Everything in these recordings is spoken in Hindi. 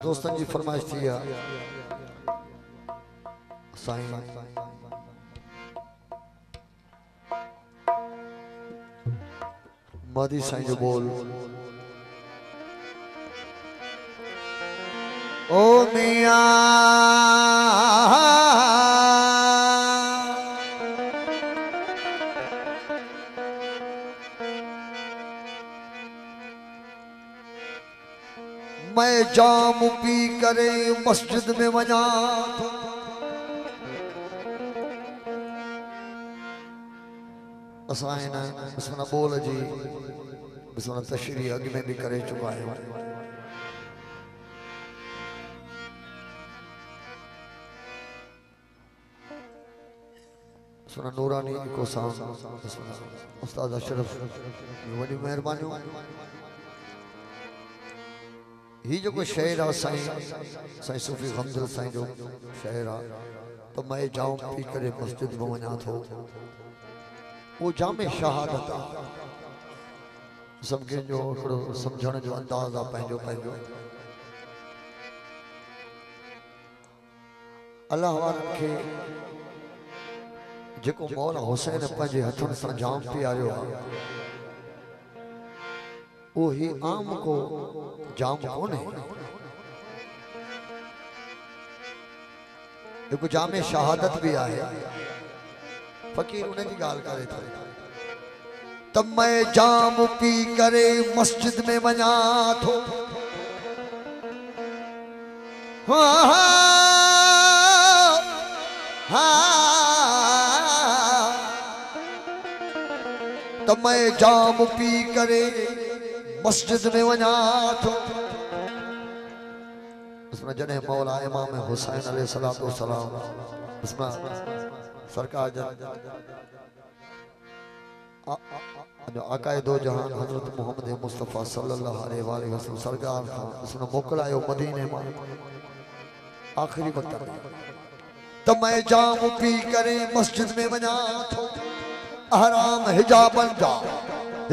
दोस्तन जी फरमाइश थी है साईं मदी साईं जो बोल ओ मियां मैं जाम पी करे मस्जिद में वञा थो असां हिन बिस्मिल्लाह बोल जी बिस्मिल्लाह तशरीह अॻ में भी करे चुका आहियूं। बिस्मिल्लाह नूरानी को साम बिस्मिल्लाह उस्ताद अशरफ वॾी महिरबानियूं। ही जो कोई शेर है साईं सूफी गमदिल साईं जो शेर है तो मैं जाऊं पी करे मस्जिद में वञा थो वो जामे शहादत है सबके जो हिकिड़ो समझण जो अंदाज़ आहे पंहिंजो पंहिंजो। अल्लाह वारनि खे जेको मौला हुसैन पंहिंजे हथनि सां जाम पीआरियो आहे वो ही आम को जाम कोने एक जामे शहादत भी आहे फकीर उन्हें की गाल करे थे तब मैं जाम पी करे मस्जिद में वञा थो तब मैं जाम पी करे मस्जिद में वञा थो उसमें जने मौला इमाम हुसैन अलैहिस्सलातु वस्सलाम उसमें सरकार आकाए दो जहान हजरत मोहम्मद मुस्तफा सल्लल्लाहु अलैहि वसल्लम सरकार का उसने मोकलायो मदीने में आखिरी वक्त में तो मैं जाम पी करे मस्जिद में वञा थो हराम हिजाबन जा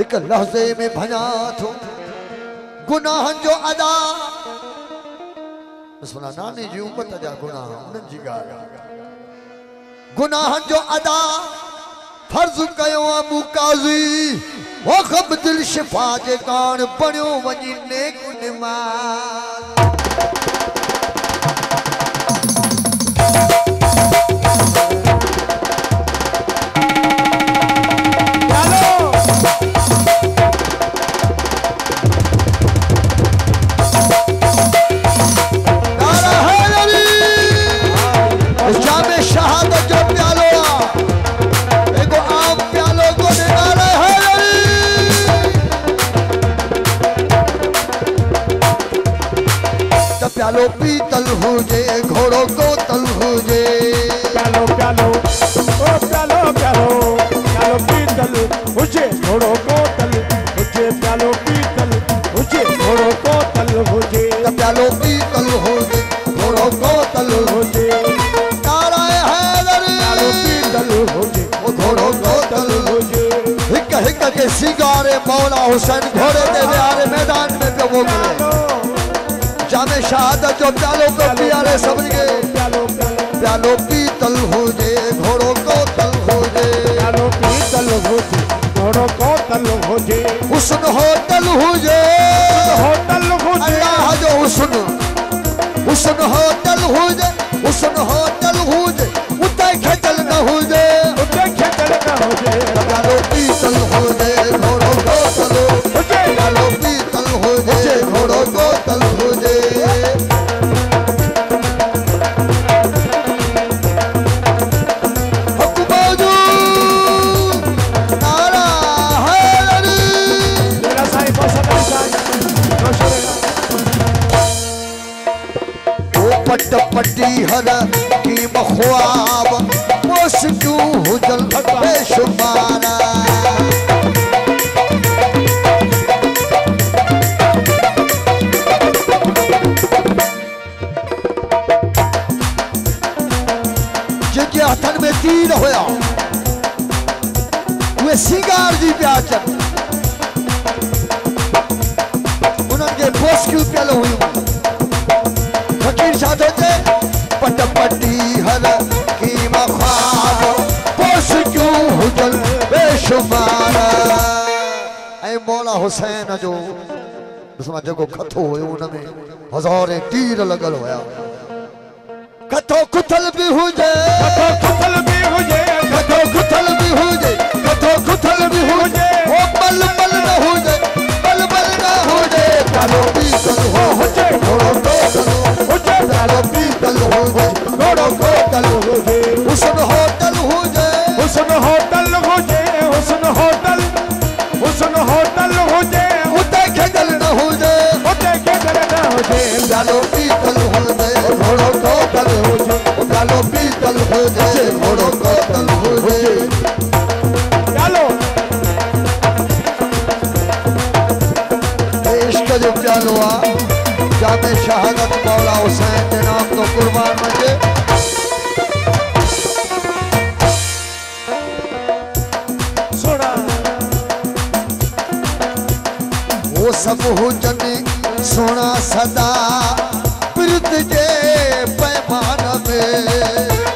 एक लहजे में भञा थो गुनाहन जो अदा बिस्मिल्लाह नानी जी उम्मत जा गुनाह उन्हनि जी ॻाल्हि गुनाहन जो अदा फर्ज कयो अबू काज़ी वो ख़ब दिल शिफा जे कान बणियो वञी नेक निमाज़ प्यालो पीतल हुजे घोड़ो गोतल हुजे प्यालो प्यालो ओ प्यालो प्यालो प्यालो पीतल हुजे घोड़ो गोतल हुजे प्यालो पीतल हुजे घोड़ो गोतल हुजे प्यालो पीतल हुजे घोड़ो गोतल हुजे नाराए हैदर प्यालो पीतल हुजे घोड़ो गोतल हुजे हिक हिक के सिगारे मौला हुसैन घोड़े दे यारे मैदान में पे वो करे जामे शहादत जो प्यालो को पियारे समझ गए प्यालो पीतल हुजे घोड़ो गोतल हुजे प्यालो पीतल हुजे घोड़ो गोतल हुजे हुस्न होटल हुजे अल्लाह जो हुस्न होटल हुजे उते खेचल न हुजे प्यालो पीतल हुजे घोड़ो गोतल हुजे प्यालो पीतल हुजे घोड़ो गोतल हुजे पट्टी हर की मख्वाब मोश क्यों हुजल बेशुमारा जिनके हथन में तीर होया वे सिंगार जी पे अचन उन्हनि खे बोस क्यों पियल हुयूं छातो जे पट पटी हर कीमा ख्वाब पोस क्यों हुजल बेशुमार ऐ मौला हुसैन जो जिसमें जगो खतो हुयो उनमें हज़ारे तीर लगल होया खतो खुथल भी हुजे खतो खुथल भी हुजे खतो खुथल भी हुजे खतो खुथल भी हुजे ओ बल बल न हुजे बल बल न हुजे कालो पीतल हो हुजे घोड़ो कोतल हुजे कालो पीतल हुजे घोड़ो कोतल हुजे हुस्न होटल हुजे हुस्न होटल हुजे हुस्न होटल हुजे उते खेगल न हुजे उते खेगल न हुजे कालो पीतल हुजे घोड़ो कोतल हुजे कालो पीतल हुजे घोड़ो कोतल हुजे चलो इश्क जो प्यालो आ जामे शहादत मौला हुसैन के नाम तो कुर्बान मचे सुना वो सब हुजनी सोना सदा प्रीत जे पैमान में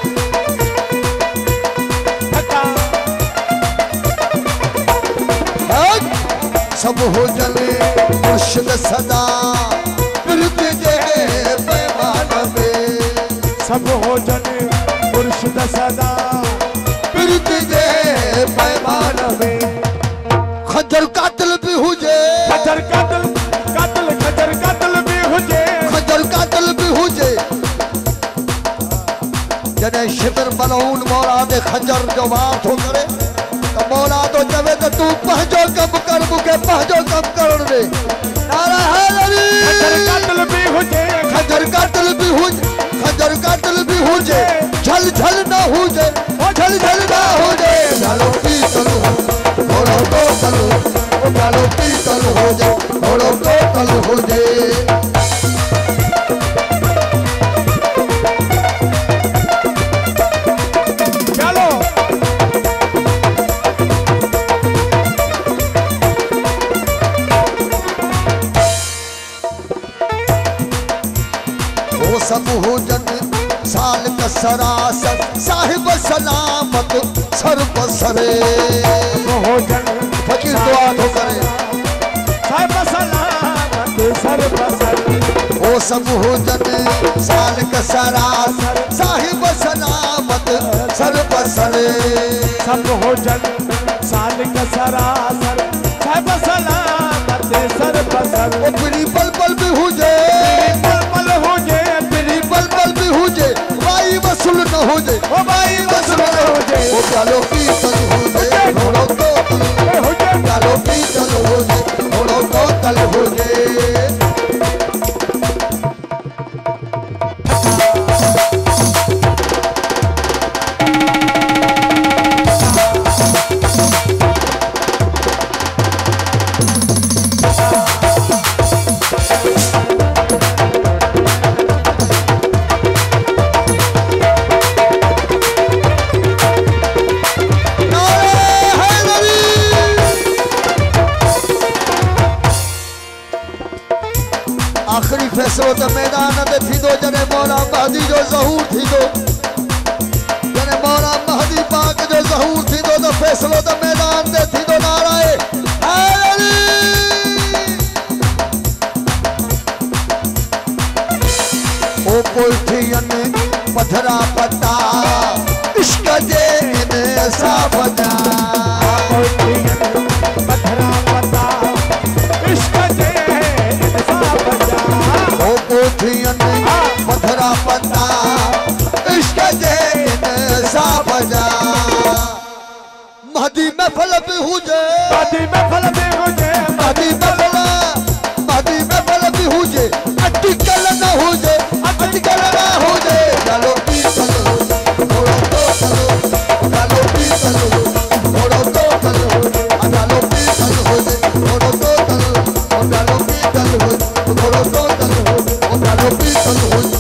सब हुजनी मुर्शिद सदा प्रीत जे पैमान में सब हुजनी मुर्शिद सदा प्रीत जे पैमान में खजर कातिल भी हुजे खजर कातिल कातिल खजर कातिल भी हुजे खजर कातिल भी हुजे जने शिबिर मलऊन मौला दे खजर जो वार थो करे तो मौला तो चवे तो तू पहजो कम कर मुके पहजो कम कर दे नारा हैदरी खजर कातिल भी हुजे खजर कातिल भी हुजे खजर कातिल भी हुजे झल झल ना हुजे ओ झल झल ना हुजे डालो पीतल घोड़ो कोतल ओ डालो पीतल हुजे घोड़ो कोतल हुजे चलो वो सब हुजन साल का सरासर साहिब सलामत सर बसरे फकीर दुआ तो करे साहिब सलामत सर बसरे वो सब हुजन साल का सरासर साहिब सलामत सर बसरे सब हुजन साल का सरासर साहिब सलामत सर बसरे ओ बिरी पल पल भी हुजे पल पल हुजे बिरी पल पल भी हुजे भाई वसूल न हुजे ओ भाई वसूल न हुजे ओ कालो पीतल हुजे घोड़ो कोतल हुजे कालो पीतल हुजे घोड़ो कोतल हुजे आखिरी फैसलो तो मैदान में थी दो जने मौला महदी जो ज़हूर थी दो जने मौला महदी पाक जो ज़हूर थी दो तो फैसलो तो मैदान में थी दो नाराए हैदरी ओ पुलठियन पथरा पता इश्क जे ने साफ जा पुलठियन पथरा पता इश्क जे मथुरा पता इश्क जैन साफ जा महदी में फल भी हुजे महदी में फल भी हुजे महदी में फल भी हुजे अटकल न हुजे अटकल न हुजे डालो पीतल घोड़ो कोतल डालो पीतल घोड़ो कोतल डालो पीतल हुजे घोड़ो कोतल डालो पीतल घोड़ो कोतल डालो पीतल